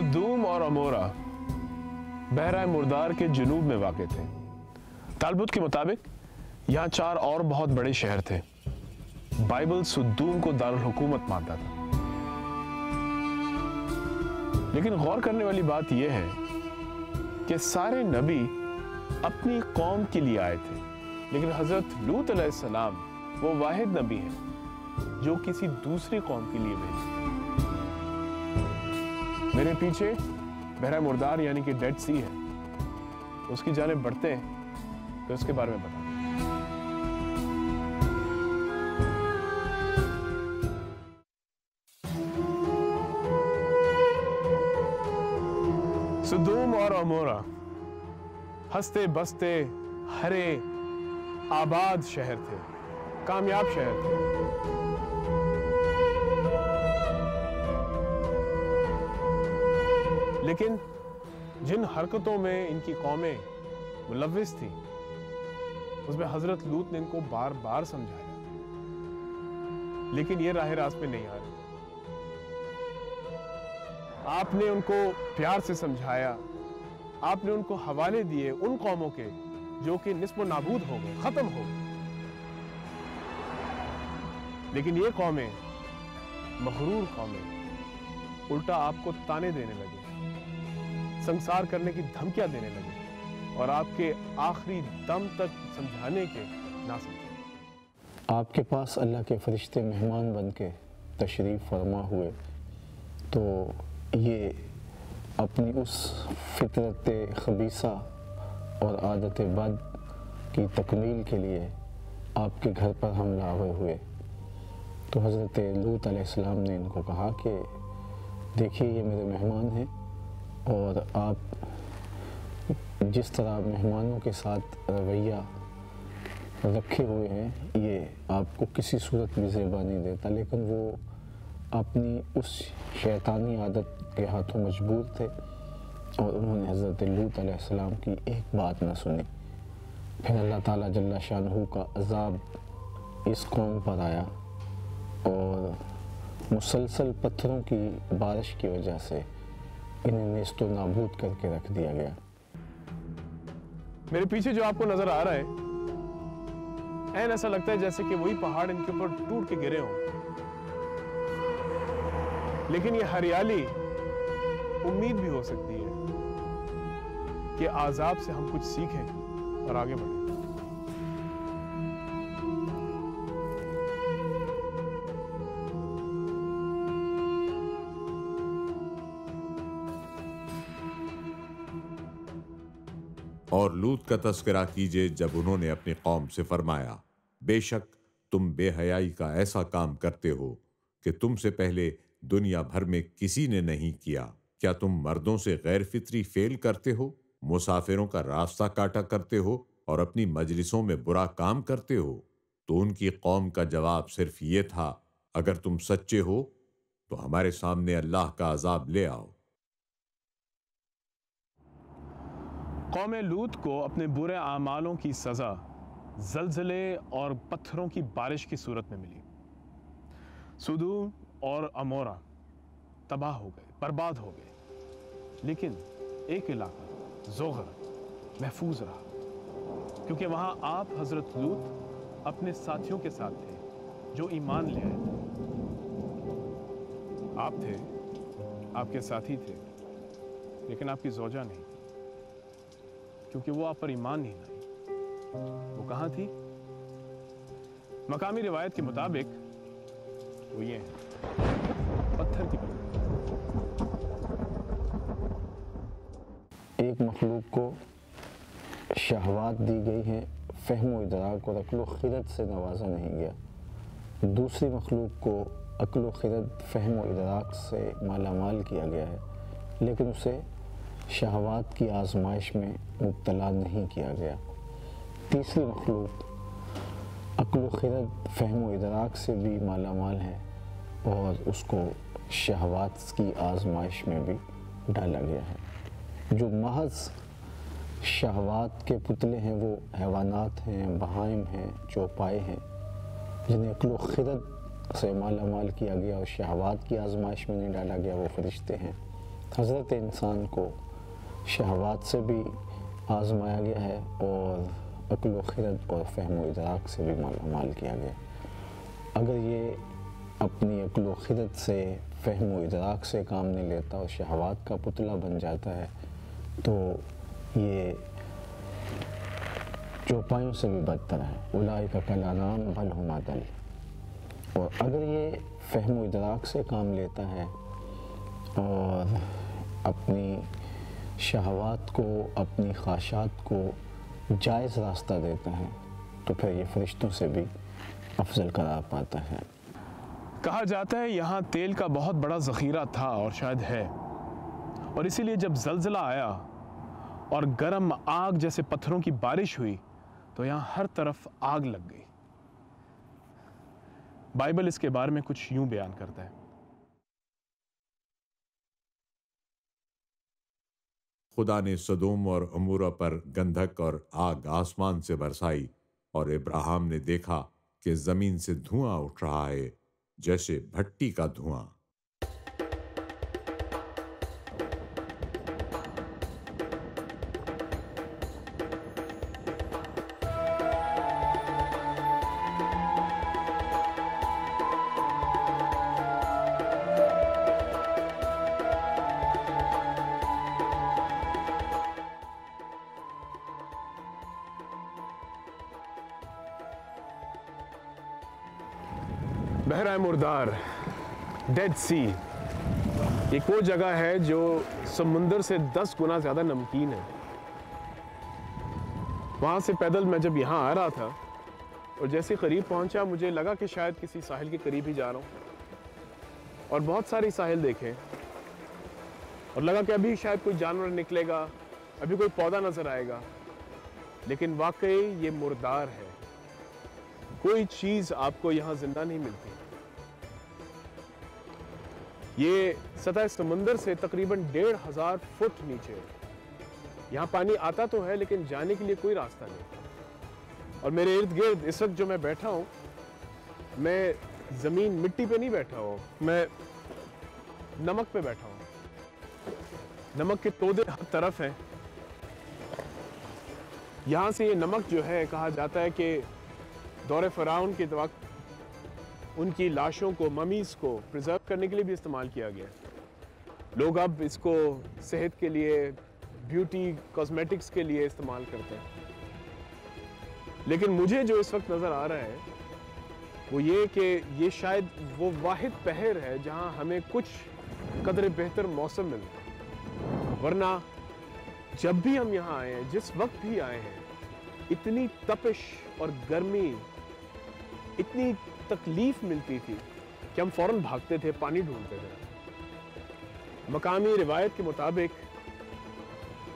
سدوم اور عمورہ بحرہ مردار کے جنوب میں واقع تھے۔ تالمود کے مطابق یہاں 4 اور بہت بڑے شہر تھے۔ بائبل سدوم کو دارالحکومت مانتا تھا۔ لیکن غور کرنے والی بات یہ ہے کہ سارے نبی اپن't قوم کے لیے آئے تھے، لیکن حضرت لوط علیہ السلام وہ واحد نبی ہیں جو کسی دوسری قوم کے لیے بھیجے۔ میرے پیچھے بحرہ مردار یعنی کہ ڈیڈ سی ہے، اس کی جانب بڑھتے ہیں تو اس کے بارے میں بتاؤں۔ سدوم اور عمورہ ہنستے بستے ہرے آباد شہر تھے، کامیاب شہر تھے۔ لیکن جن حرکتوں میں ان کی قومیں ملوث تھیں اس میں حضرت لوط نے ان کو بار بار سمجھایا، لیکن یہ راہ راست پہ نہیں آ رہے۔ آپ نے ان کو پیار سے سمجھایا، آپ نے ان کو حوالے دیے ان قوموں کے جو کہ نصب و نابود ہو گئے، ختم ہو گئے۔ لیکن یہ قومیں، مغرور قومیں، الٹا آپ کو تانے دینے لگے، سنسار کرنے کی دھمکیاں دینے لگے اور آپ کے آخری دم تک سمجھانے کے نہ سمجھے۔ آپ کے پاس اللہ کے فرشتے مہمان بن کے تشریف فرما ہوئے تو یہ اپنی اس فطرت خبیثہ اور عادت بد کی تکمیل کے لیے آپ کے گھر پر حملہ آور ہوئے۔ تو حضرت لوط علیہ السلام نے ان کو کہا کہ دیکھیے یہ میرے مہمان ہیں، اور آپ جس طرح مہمانوں کے ساتھ رویہ رکھے ہوئے ہیں یہ آپ کو کسی صورت بھی زیبا نہیں دیتا، لیکن وہ اپنی اس شیطانی عادت کے ہاتھوں مجبور تھے اور انہوں نے حضرت لوط علیہ السلام کی ایک بات نہ سنی۔ پھر اللہ تعالیٰ جل شانہ کا عذاب اس قوم پر آیا اور مسلسل پتھروں کی بارش کی وجہ سے انہیں نیست و نابود کر کے رکھ دیا گیا۔ میرے پیچھے جو آپ کو نظر آ رہا ہے این ایسا لگتا ہے جیسے کہ وہی پہاڑ ان کے اوپر ٹوٹ کے گرے ہوں، لیکن یہ ہریالی امید بھی ہو سکتی ہے کہ عذاب سے ہم کچھ سیکھیں اور آگے بڑھیں۔ اور لوط کا تذکرہ کیجئے جب انہوں نے اپنی قوم سے فرمایا، بے شک تم بے حیائی کا ایسا کام کرتے ہو کہ تم سے پہلے دنیا بھر میں کسی نے نہیں کیا۔ کیا تم مردوں سے غیر فطری فعل کرتے ہو، مسافروں کا راستہ کاٹا کرتے ہو اور اپنی مجلسوں میں برا کام کرتے ہو؟ تو ان کی قوم کا جواب صرف یہ تھا، اگر تم سچے ہو تو ہمارے سامنے اللہ کا عذاب لے آؤ۔ قوم لوط کو اپنے برے اعمالوں کی سزا زلزلے اور پتھروں کی بارش کی صورت میں ملی۔ سدوم اور عمورہ تباہ ہو گئے، برباد ہو گئے، لیکن ایک علاقہ زوغر محفوظ رہا، کیونکہ وہاں آپ حضرت لوط اپنے ساتھیوں کے ساتھ تھے جو ایمان لے آئے۔ آپ تھے، آپ کے ساتھی تھے، لیکن آپ کی زوجہ نہیں، کیونکہ وہ آپ پر ایمان نہیں لائی۔ وہ کہاں تھی؟ مقامی روایت کے مطابق وہ یہ ہیں، پتھر کی بنی۔ ایک مخلوق کو شہوات دی گئی ہیں، فہم و ادراک اور عقل و خرد سے نوازا نہیں گیا۔ دوسری مخلوق کو عقل و خرد، فہم و ادراک سے مالا مال کیا گیا ہے، لیکن اسے شہوات کی آزمائش میں مبتلا نہیں کیا گیا۔ تیسری مخلوق عقل و خرد، فہم و ادراک سے بھی مالا مال ہے اور اس کو شہوات کی آزمائش میں بھی ڈالا گیا ہے۔ جو محض شہوات کے پتلے ہیں وہ حیوانات ہیں، بہائم ہیں، چوپائے ہیں، جنہیں عقل و خرد سے مالا مال کیا گیا اور شہوات کی آزمائش میں نہیں ڈالا گیا، وہ فرشتے ہیں۔ حضرت انسان کو شہوات سے بھی آزمایا گیا ہے اور عقل و خرد اور فہم و ادراک سے بھی مالا مال کیا گیا. اگر یہ اپنی عقل و خرد سے فہم و ادراک سے کام نہیں لیتا اور شہوات کا پتلا بن جاتا ہے تو یہ چوپایوں سے بھی بدتر ہے. اولئک کالانعام بل ھم اضل. اور اگر یہ فہم و ادراک سے کام لیتا ہے اور اپنی شہوات کو، اپنی خواہشات کو جائز راستہ دیتا ہے تو پھر یہ فرشتوں سے بھی افضل قرار پاتا ہے. کہا جاتا ہے یہاں تیل کا بہت بڑا ذخیرہ تھا اور شاید ہے، اور اسی لیے جب زلزلہ آیا اور گرم آگ جیسے پتھروں کی بارش ہوئی تو یہاں ہر طرف آگ لگ گئی. بائبل اس کے بارے میں کچھ یوں بیان کرتا ہے. خدا نے سدوم اور عمورہ پر گندھک اور آگ آسمان سے برسائی، اور ابراہیم نے دیکھا کہ زمین سے دھواں اٹھ رہا ہے جیسے بھٹی کا دھواں. بحیرہ مردار، ڈیڈ سی، ایک وہ جگہ ہے جو سمندر سے 10 گنا زیادہ نمکین ہے. وہاں سے پیدل میں جب یہاں آ رہا تھا اور جیسے قریب پہنچا مجھے لگا کہ شاید کسی ساحل کے قریب ہی جا رہا ہوں، اور بہت ساری ساحل دیکھے اور لگا کہ ابھی شاید کوئی جانور نکلے گا، ابھی کوئی پودا نظر آئے گا، لیکن واقعی یہ مردار ہے. کوئی چیز آپ کو یہاں زندہ نہیں ملتی. یہ سطح سمندر سے تقریباً 1500 فٹ نیچے ہے. یہاں پانی آتا تو ہے لیکن جانے کے لیے کوئی راستہ نہیں. اور میرے ارد گرد اس وقت جو میں بیٹھا ہوں، میں زمین مٹی پہ نہیں بیٹھا ہوں، میں نمک پہ بیٹھا ہوں. نمک کے تودے ہر طرف ہیں. یہاں سے یہ نمک جو ہے، کہا جاتا ہے کہ دور فرعون کے وقت ان کی لاشوں کو، ممیز کو پریزرو کرنے کے لیے بھی استعمال کیا گیا. لوگ اب اس کو صحت کے لیے، بیوٹی کاسمیٹکس کے لیے استعمال کرتے ہیں. لیکن مجھے جو اس وقت نظر آ رہا ہے وہ یہ کہ یہ شاید وہ واحد پہر ہے جہاں ہمیں کچھ قدر بہتر موسم ملتا. ورنہ جب بھی ہم یہاں آئے ہیں، جس وقت بھی آئے ہیں، اتنی تپش اور گرمی، اتنی تکلیف ملتی تھی کہ ہم فوراً بھاگتے تھے، پانی ڈھونڈتے تھے. مقامی روایت کے مطابق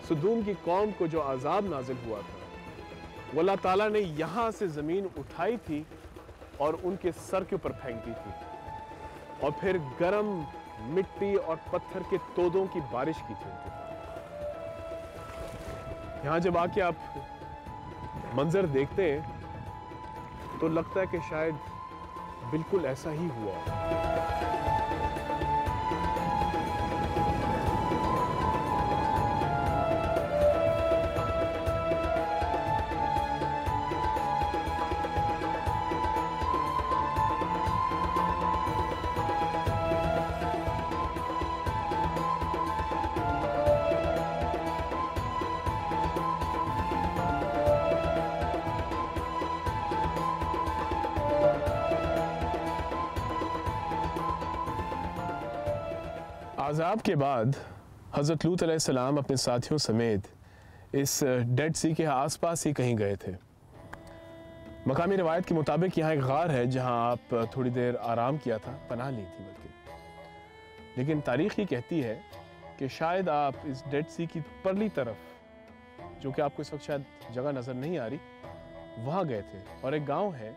سدوم کی قوم کو جو عذاب نازل ہوا تھا وہ اللہ تعالیٰ نے یہاں سے زمین اٹھائی تھی اور ان کے سر کے اوپر پھینک دی تھی، اور پھر گرم مٹی اور پتھر کے تودوں کی بارش کی تھی. یہاں جب آ کے آپ منظر دیکھتے ہیں تو لگتا ہے کہ شاید بالکل ایسا ہی ہوا. عذاب کے بعد حضرت لوط علیہ السلام اپنے ساتھیوں سمیت اس ڈیڈ سی کے آس پاس ہی کہیں گئے تھے. مقامی روایت کے مطابق یہاں ایک غار ہے جہاں آپ تھوڑی دیر آرام کیا تھا، پناہ لی تھی بلکہ. لیکن تاریخ یہ کہتی ہے کہ شاید آپ اس ڈیڈ سی کی پرلی طرف، جو کہ آپ کو اس وقت شاید جگہ نظر نہیں آ رہی، وہاں گئے تھے. اور ایک گاؤں ہے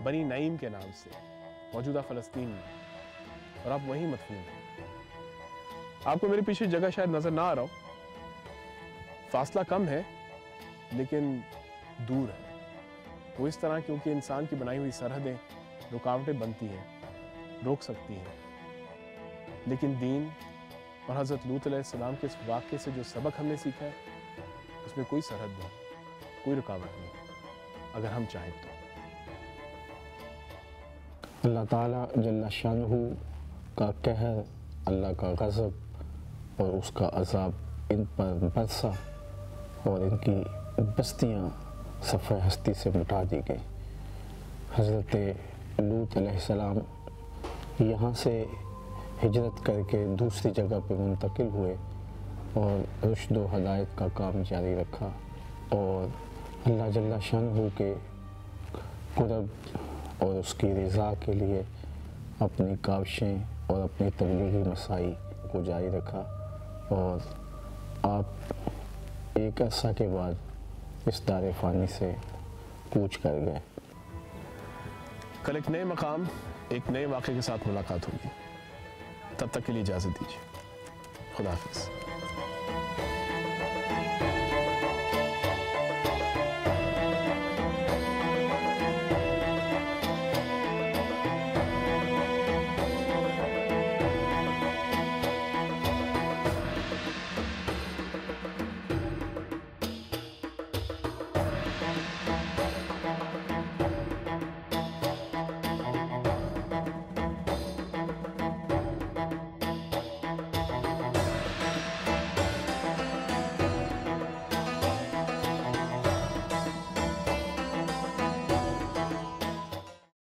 بنی نعیم کے نام سے، موجودہ فلسطین میں، اور آپ وہیں مدفون ہیں. آپ کو میرے پیچھے جگہ شاید نظر نہ آ رہا ہو، فاصلہ کم ہے لیکن دور ہے. وہ اس طرح کیونکہ انسان کی بنائی ہوئی سرحدیں رکاوٹیں بنتی ہیں، روک سکتی ہیں، لیکن دین اور حضرت لوط علیہ السلام کے اس واقعے سے جو سبق ہم نے سیکھا ہے اس میں کوئی سرحد نہیں، کوئی رکاوٹ نہیں، اگر ہم چاہیں تو۔ اللہ تعالیٰ جل شانہ کا قہر، اللہ کا غضب اور اس کا عذاب ان پر برسا اور ان کی بستیاں صفحہ ہستی سے مٹا دی گئی۔ حضرت لوط علیہ السلام یہاں سے ہجرت کر کے دوسری جگہ پہ منتقل ہوئے اور رشد و ہدایت کا کام جاری رکھا، اور اللہ جل شانہ کے قرب اور اس کی رضا کے لیے اپنی کاوشیں اور اپنی تبلیغی مساعی کو جاری رکھا، اور آپ ایک عرصہ کے بعد اس دار فانی سے کوچ کر گئے۔ کل ایک نئے مقام، ایک نئے واقعے کے ساتھ ملاقات ہوگی، تب تک کے لیے اجازت دیجیے، خدا حافظ۔